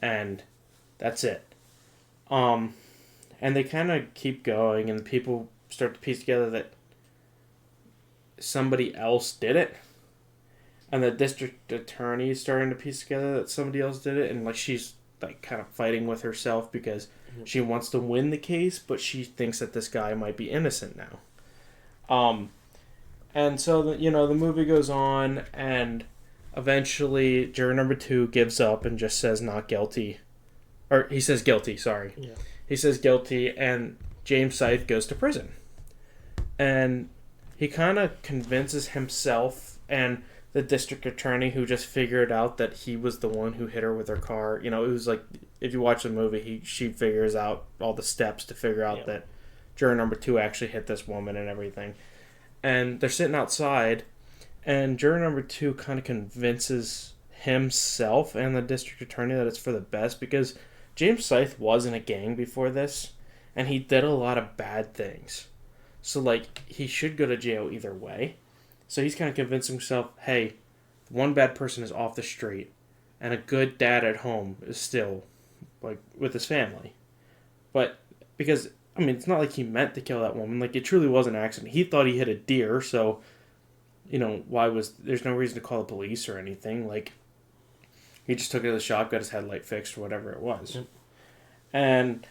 and that's it. And they kind of keep going, and people start to piece together that somebody else did it. And the district attorney is starting to piece together that somebody else did it, and like she's like kind of fighting with herself because she wants to win the case, but she thinks that this guy might be innocent now. And so the movie goes on, and eventually juror number 2 gives up and just says not guilty, or he says guilty. Sorry, Yeah. He says guilty, and James Scythe goes to prison, and he kind of convinces himself and the district attorney, who just figured out that he was the one who hit her with her car. It was like, if you watch the movie, she figures out all the steps to figure out that juror number 2 actually hit this woman and everything. And they're sitting outside, and juror number 2 kind of convinces himself and the district attorney that it's for the best, because James Scythe was in a gang before this, and he did a lot of bad things. So, like, he should go to jail either way. So he's kind of convincing himself, hey, one bad person is off the street, and a good dad at home is still, like, with his family. But, because, I mean, it's not like he meant to kill that woman. Like, it truly was an accident. He thought he hit a deer, so, there's no reason to call the police or anything. Like, he just took it to the shop, got his headlight fixed, or whatever it was. Yep. And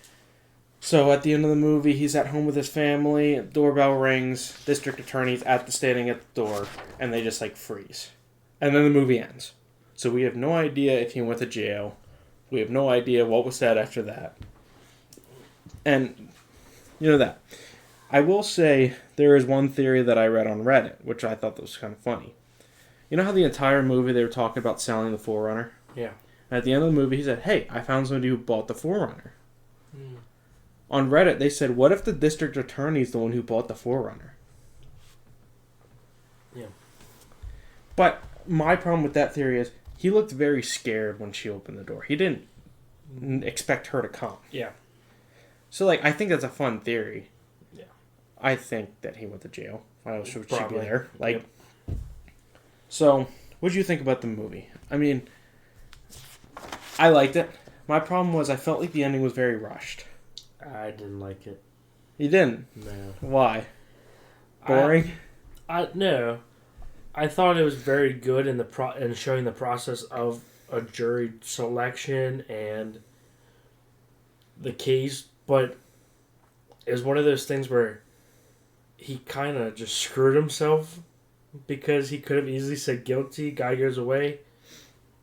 so at the end of the movie, he's at home with his family, doorbell rings, district attorney's standing at the door, and they just, like, freeze. And then the movie ends. So we have no idea if he went to jail. We have no idea what was said after that. And, that. I will say there is one theory that I read on Reddit, which I thought was kind of funny. You know how the entire movie they were talking about selling the 4Runner? Yeah. And at the end of the movie, he said, hey, I found somebody who bought the 4Runner. On Reddit, they said, what if the district attorney is the one who bought the 4Runner? Yeah. But my problem with that theory is he looked very scared when she opened the door. He didn't expect her to come. Yeah. So, like, I think that's a fun theory. Yeah. I think that he went to jail. I know she should be there. Yep. So, what did you think about the movie? I mean, I liked it. My problem was I felt like the ending was very rushed. I didn't like it. You didn't? No. Why? Boring? No. I thought it was very good in showing the process of a jury selection and the case, but it was one of those things where he kind of just screwed himself because he could have easily said guilty. Guy goes away.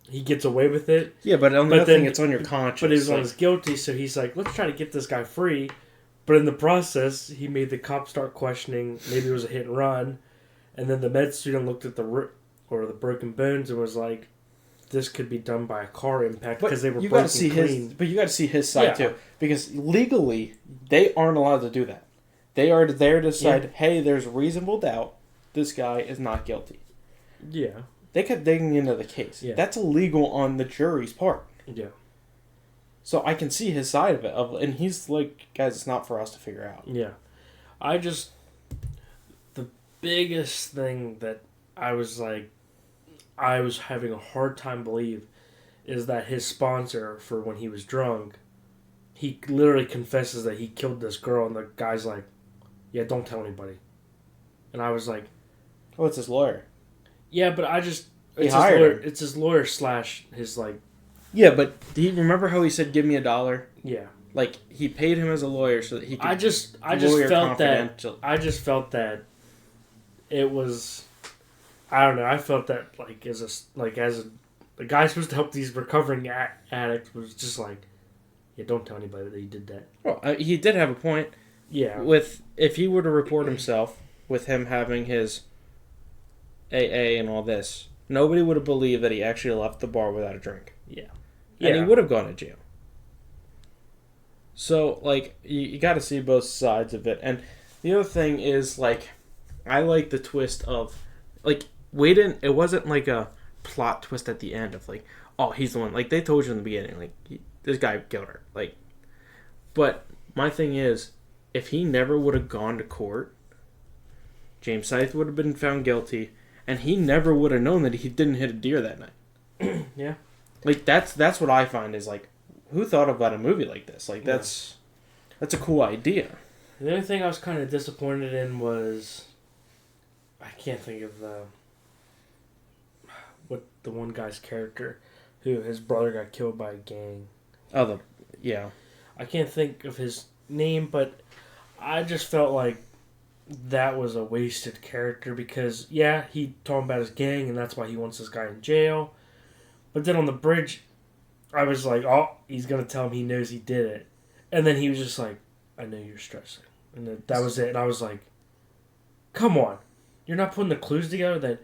He gets away with it. Yeah, but on the other thing, it's on your conscience. But he was on his guilty, so he's like, let's try to get this guy free. But in the process, he made the cops start questioning. Maybe it was a hit and run. And then the med student looked at the broken bones and was like, this could be done by a car impact because they were broken clean. But you got to see his side too. Because legally, they aren't allowed to do that. They are there to decide, hey, there's reasonable doubt this guy is not guilty. Yeah. They kept digging into the case. Yeah. That's illegal on the jury's part. Yeah. So I can see his side of it. And he's like, guys, it's not for us to figure out. Yeah. The biggest thing that I was having a hard time believe is that his sponsor for when he was drunk, he literally confesses that he killed this girl, and the guy's like, yeah, don't tell anybody. And I was like... Oh, it's his lawyer. Yeah, but it's his lawyer / his, like... Yeah, but do you remember how he said, give me $1? Yeah. Like, he paid him as a lawyer so that he could... I just felt that it was... I don't know, I felt that, the guy supposed to help these recovering addicts was just like, yeah, don't tell anybody that he did that. Well, he did have a point. Yeah. If he were to report himself with him having his AA and all this, nobody would have believed that he actually left the bar without a drink. Yeah. And he would have gone to jail. So, like, you got to see both sides of it. And the other thing is, like, I like the twist of, like, it wasn't like a plot twist at the end of, like, oh, he's the one. Like, they told you in the beginning, like, this guy killed her. Like, but my thing is, if he never would have gone to court, James Scythe would have been found guilty, and he never would have known that he didn't hit a deer that night. Yeah. Like, that's what I find is, like, who thought about a movie like this? Like, that's a cool idea. The only thing I was kind of disappointed in was, I can't think of what the one guy's character, who his brother got killed by a gang. Oh, yeah. I can't think of his name, but I just felt like that was a wasted character because, yeah, he talking about his gang and that's why he wants this guy in jail. But then on the bridge, I was like, oh, he's going to tell him he knows he did it. And then he was just like, I know you're stressing. And that was it. And I was like, come on. You're not putting the clues together that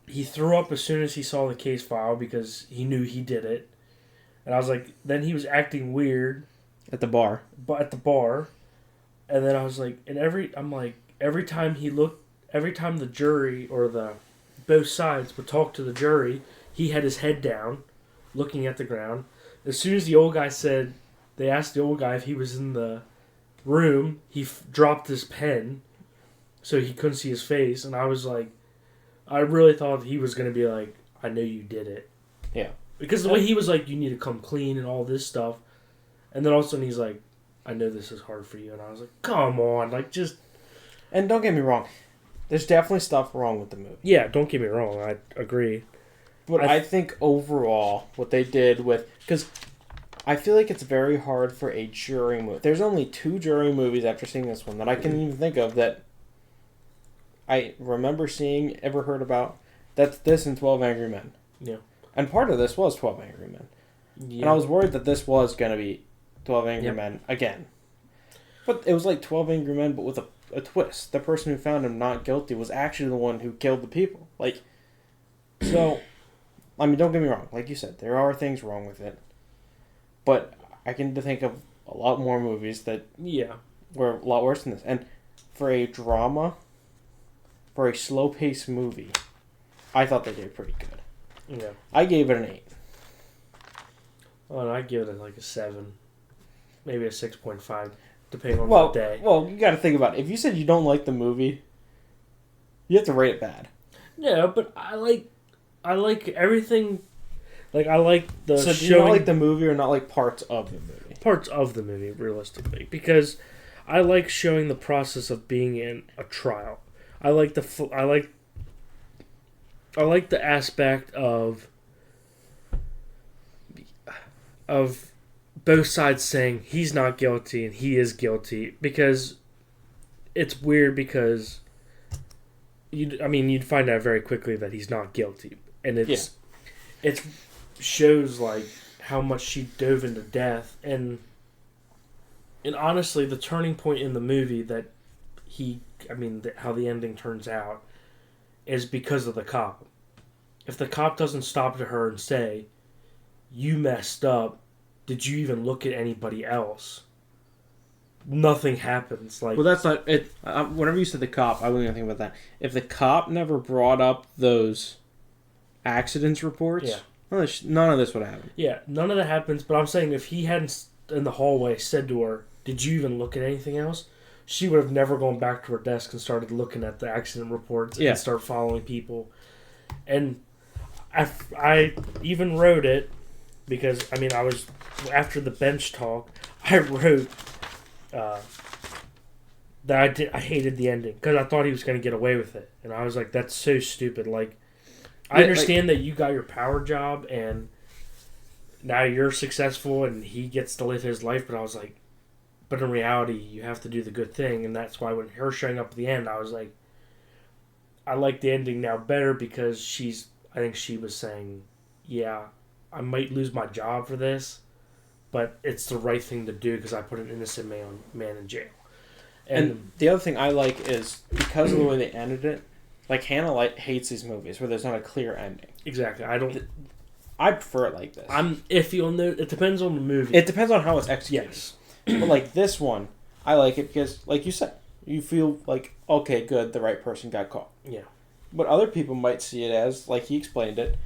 he threw up as soon as he saw the case file because he knew he did it. And I was like, then he was acting weird. At the bar. But at the bar. And then I was like, every time the jury or both sides would talk to the jury, he had his head down, looking at the ground. As soon as the old guy said, they asked the old guy if he was in the room, he dropped his pen so he couldn't see his face. And I was like, I really thought he was going to be like, I know you did it. Yeah. Because the way he was like, you need to come clean and all this stuff. And then all of a sudden he's like, I know this is hard for you. And I was like, come on. Like, just... And don't get me wrong. There's definitely stuff wrong with the movie. Yeah, don't get me wrong. I agree. But I think overall, what they did with... Because I feel like it's very hard for a jury movie. There's only 2 jury movies after seeing this one that I can even think of that I remember seeing, ever heard about. That's this and 12 Angry Men. Yeah. And part of this was 12 Angry Men. Yeah. And I was worried that this was going to be 12 Angry Men again. But it was like 12 Angry Men, but with a twist. The person who found him not guilty was actually the one who killed the people. Like, so, I mean, don't get me wrong. Like you said, there are things wrong with it. But I can think of a lot more movies that were a lot worse than this. And for a drama, for a slow-paced movie, I thought they did pretty good. Yeah. I gave it an 8. Oh, and I'd give it like a 7. Maybe a 6.5, depending on what day. Well, you got to think about it. If you said you don't like the movie, you have to rate it bad. Yeah, but I like everything. Like, I like the So do you not like the movie or not like parts of the movie? Parts of the movie, realistically. Because I like showing the process of being in a trial. I like the aspect of both sides saying he's not guilty and he is guilty, because it's weird because you'd find out very quickly that he's not guilty, and it shows like how much she dove into death, and honestly the turning point in the movie that how the ending turns out is because of the cop. If the cop doesn't stop to her and say, you messed up, did you even look at anybody else? Nothing happens. Like, well, that's not it. Whenever you said the cop, I wasn't even thinking about that. If the cop never brought up those accidents reports, none of this would happen. Yeah, none of that happens. But I'm saying if he hadn't in the hallway said to her, "Did you even look at anything else?" she would have never gone back to her desk and started looking at the accident reports and start following people. And I even wrote it because I was after the bench talk. I wrote that I hated the ending because I thought he was going to get away with it, and I was like, "That's so stupid." Like, I understand that you got your power job and now you're successful and he gets to live his life, but I was like, but in reality, you have to do the good thing, and that's why when her showing up at the end, I was like, I like the ending now better because I think she was saying, yeah, I might lose my job for this, but it's the right thing to do because I put an innocent man in jail. And the other thing I like is because of the way they ended it, Like, Hannah hates these movies where there's not a clear ending. Exactly. I prefer it like this. I'm iffy on the. It depends on the movie. It depends on how it's executed. Yes. But, like, this one, I like it because, like you said, you feel like, okay, good, the right person got caught. Yeah. But other people might see it as, like he explained it,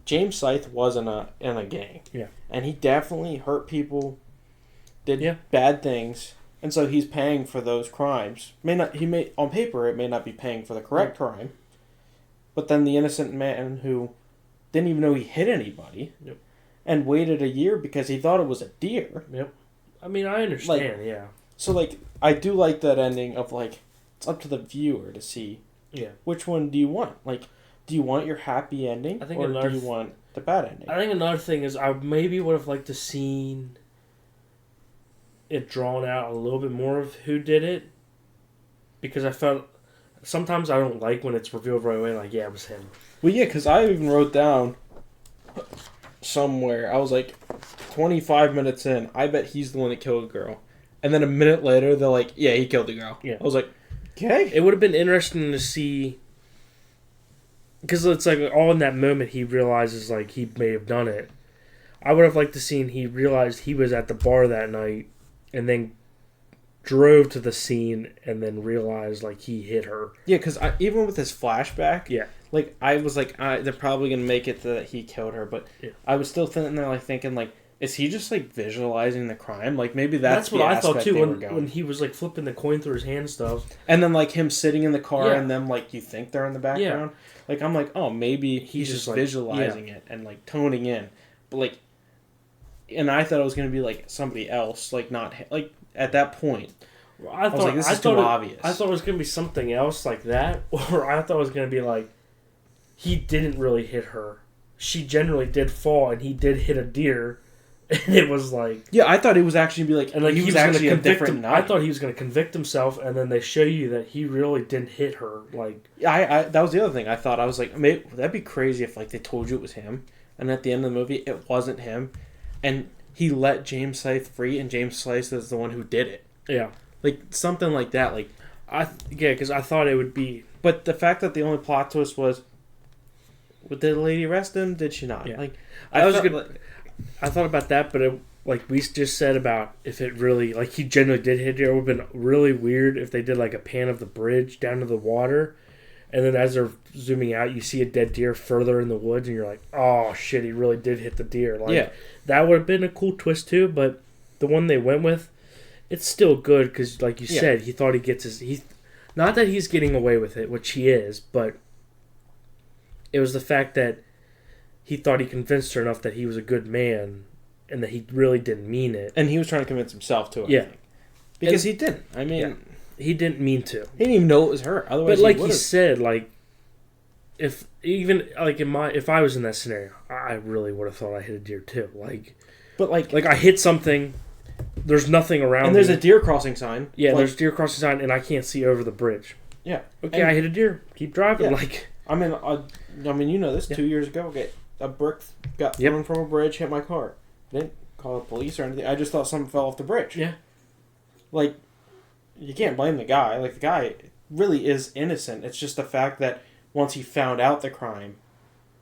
James Scythe was in a gang. Yeah. And he definitely hurt people, did Yeah. bad things, and so he's paying for those crimes. On paper it may not be paying for the correct crime, but then the innocent man who didn't even know he hit anybody, Yep. and waited a year because he thought it was a deer. Yep. I mean, I understand. Yeah. So, like, I do like that ending of, like, it's up to the viewer to see. Yeah. Which one do you want? Like, do you want your happy ending, or do you want the bad ending? I think another thing is I maybe would have liked to seen it drawn out a little bit more of who did it, because I felt sometimes I don't like when it's revealed right away. Like, yeah, it was him. Well, yeah, because I even wrote down somewhere, I was like, 25 minutes in, I bet he's the one that killed the girl. And then a minute later, they're like, yeah, he killed the girl. Yeah. I was like, okay. It would have been interesting to see, because it's like all in that moment he realizes like he may have done it. I would have liked to seen he realized he was at the bar that night and then drove to the scene and then realized like he hit her. Yeah, because even with his flashback, Yeah. like, I was like, they're probably going to make it that he killed her, but Yeah. I was still sitting there like thinking, like, is he just like visualizing the crime? Like, maybe that's what I thought too when he was like flipping the coin through his hand and stuff. And then like him sitting in the car, Yeah. and then like you think they're in the background. Like, I'm like, oh, maybe he's just like, visualizing it and like toning in. But like, and I thought it was gonna be like somebody else, like not like at that point. Well, I was like, this is too obvious. I thought it was gonna be something else like that, or I thought it was gonna be like he didn't really hit her. She generally did fall, and he did hit a deer. And it was like, yeah, I thought it was actually be like, and like he was actually a convict different him. night. I thought he was going to convict himself, and then they show you that he really didn't hit her. Like, I that was the other thing. I thought, I was like, maybe that'd be crazy if like they told you it was him, and at the end of the movie it wasn't him, and he let James Scythe free, and James Scythe is the one who did it. Yeah, like something like that. Like, because I thought it would be. But the fact that the only plot twist was, did the lady arrest him? Did she not? Yeah. Like, I thought about that, but like we just said about if it really like he genuinely did hit it, it would have been really weird if they did like a pan of the bridge down to the water, and then as they're zooming out, you see a dead deer further in the woods, and you're like, oh shit, he really did hit the deer. Like, yeah, that would have been a cool twist too. But the one they went with, it's still good because, like you said, he thought he gets his. Not that he's getting away with it, which he is, but it was the fact that he thought he convinced her enough that he was a good man and that he really didn't mean it. and he was trying to convince himself to it. Yeah. Because he didn't. I mean, he didn't mean to. he didn't even know it was her. Otherwise, But like he you said, like if I was in that scenario, I really would have thought I hit a deer too. Like, but like I hit something. There's nothing around. And there's me. a deer crossing sign. Yeah, like, there's deer crossing sign, and I can't see over the bridge. Yeah. Okay, and I hit a deer. Keep driving. Yeah. Like, I mean, you know this. 2 years ago, a brick got thrown from a bridge, hit my car. I didn't call the police or anything. I just thought something fell off the bridge. Yeah. Like, you can't blame the guy. Like, the guy really is innocent. It's just the fact that once he found out the crime,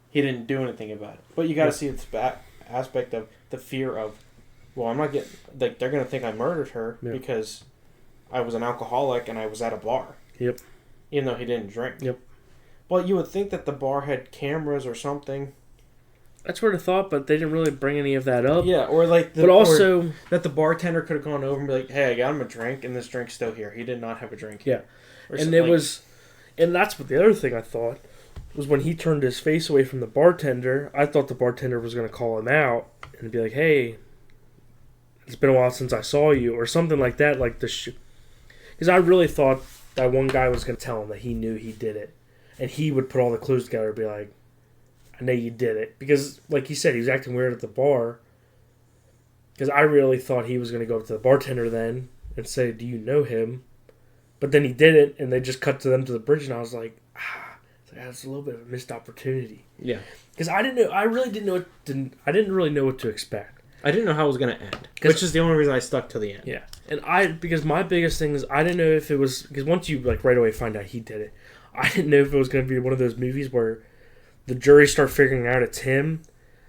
he didn't do anything about it. But you got to see the aspect of the fear of, well, I'm not getting, like, they're going to think I murdered her because I was an alcoholic and I was at a bar. Yep. Even though he didn't drink. Yep. Well, you would think that the bar had cameras or something. That's what I thought, but they didn't really bring any of that up. Yeah, or like, but also that the bartender could have gone over and be like, "Hey, I got him a drink, and this drink's still here. He did not have a drink." Yeah, and it was, and that's what the other thing I thought was when he turned his face away from the bartender. I thought the bartender was going to call him out and be like, "Hey, it's been a while since I saw you," or something like that. Like because I really thought that one guy was going to tell him that he knew he did it, and he would put all the clues together and be like, I know you did it. Because, like you said, he was acting weird at the bar. Because I really thought he was going to go up to the bartender then and say, do you know him? But then he didn't, and they just cut to them to the bridge, and I was like, that's a little bit of a missed opportunity. Yeah. Because I didn't really know what to expect. I didn't know how it was going to end. Which is the only reason I stuck to the end. Yeah. And because my biggest thing is, I didn't know if it was, because once you, like, right away find out he did it, I didn't know if it was going to be one of those movies where the jury start figuring out it's him,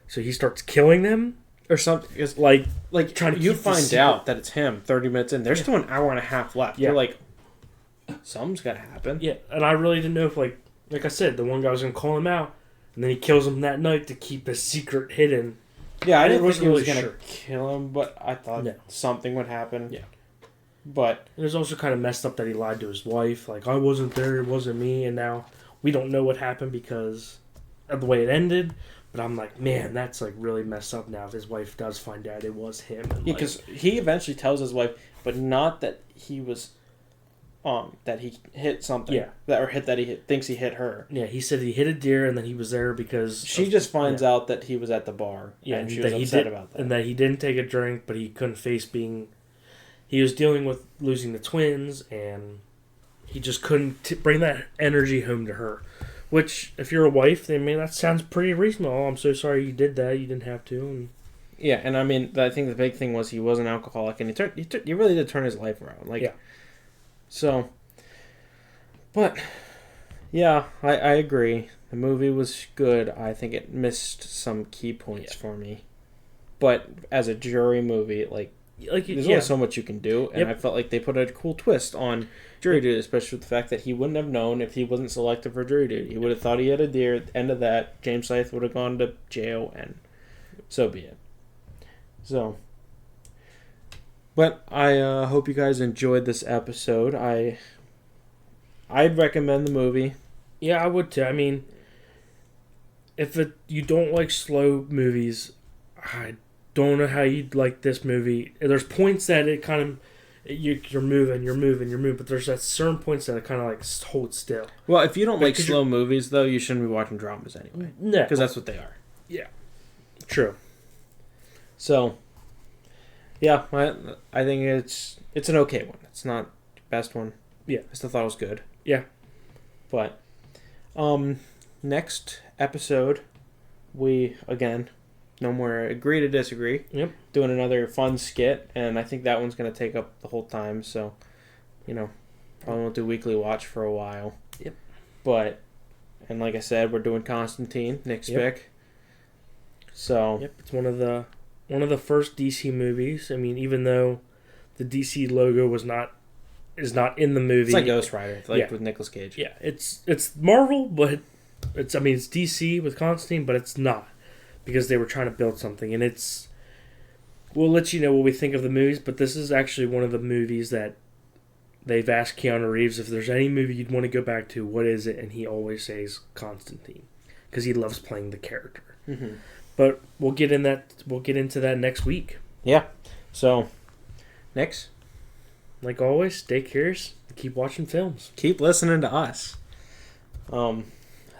so he starts killing them or something. It's like trying to. You find out that it's him 30 minutes in. There's still an hour and a half left. Yeah. You're like, something's got to happen. Yeah, and I really didn't know if like I said, the one guy was going to call him out, and then he kills him that night to keep his secret hidden. Yeah, I didn't think he was really going to sure. kill him, but I thought something would happen. Yeah. But it was also kind of messed up that he lied to his wife. Like, I wasn't there, it wasn't me, and now we don't know what happened because of the way it ended. But I'm like, man, that's like really messed up now if his wife does find out it was him. And, because he eventually tells his wife, but not that he was, that he hit something. Yeah. That he thinks he hit her. Yeah, he said he hit a deer and then he was there because... She just finds out that he was at the bar. Yeah, and she was upset about that. And that he didn't take a drink, but he couldn't face being... He was dealing with losing the twins, and he just couldn't bring that energy home to her. Which, if you're a wife, then that sounds pretty reasonable. Oh, I'm so sorry you did that. You didn't have to. And... Yeah, and I mean, I think the big thing was he was an alcoholic, and he really did turn his life around. Like, yeah. So, but, yeah, I agree. The movie was good. I think it missed some key points for me. But as a jury movie, there's only so much you can do, and I felt like they put a cool twist on jury duty, especially with the fact that he wouldn't have known if he wasn't selected for jury duty. He would have thought he had a deer. At the end of that, James Scythe would have gone to jail, and so be it. So, but I hope you guys enjoyed this episode. I'd recommend the movie. Yeah, I would too. I mean, if you don't like slow movies, I don't know how you'd like this movie. There's points that it kind of you're moving, but there's that certain points that it kind of like hold still. Well, if you don't like slow movies, though, you shouldn't be watching dramas anyway. No, because that's what they are. Yeah, true. So, yeah, I think it's an okay one. It's not the best one. Yeah, I still thought it was good. Yeah, but next episode, we again. No more agree to disagree. Yep. Doing another fun skit, and I think that one's going to take up the whole time, so, probably won't do weekly watch for a while. Yep. But, and like I said, we're doing Constantine, Nick's pick. So. Yep, it's one of the first DC movies. I mean, even though the DC logo is not in the movie. It's like Ghost Rider, with Nicolas Cage. Yeah, it's Marvel, but it's DC with Constantine, but it's not. Because they were trying to build something, and we'll let you know what we think of the movies, but this is actually one of the movies that they've asked Keanu Reeves if there's any movie you'd want to go back to, what is it? And he always says Constantine, because he loves playing the character. Mm-hmm. But we'll get into that next week. Yeah. So, next, like always, stay curious and keep watching films. Keep listening to us. I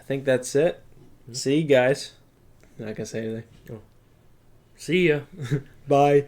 think that's it. Mm-hmm. See you guys. Not gonna say anything. Oh. See ya. Bye.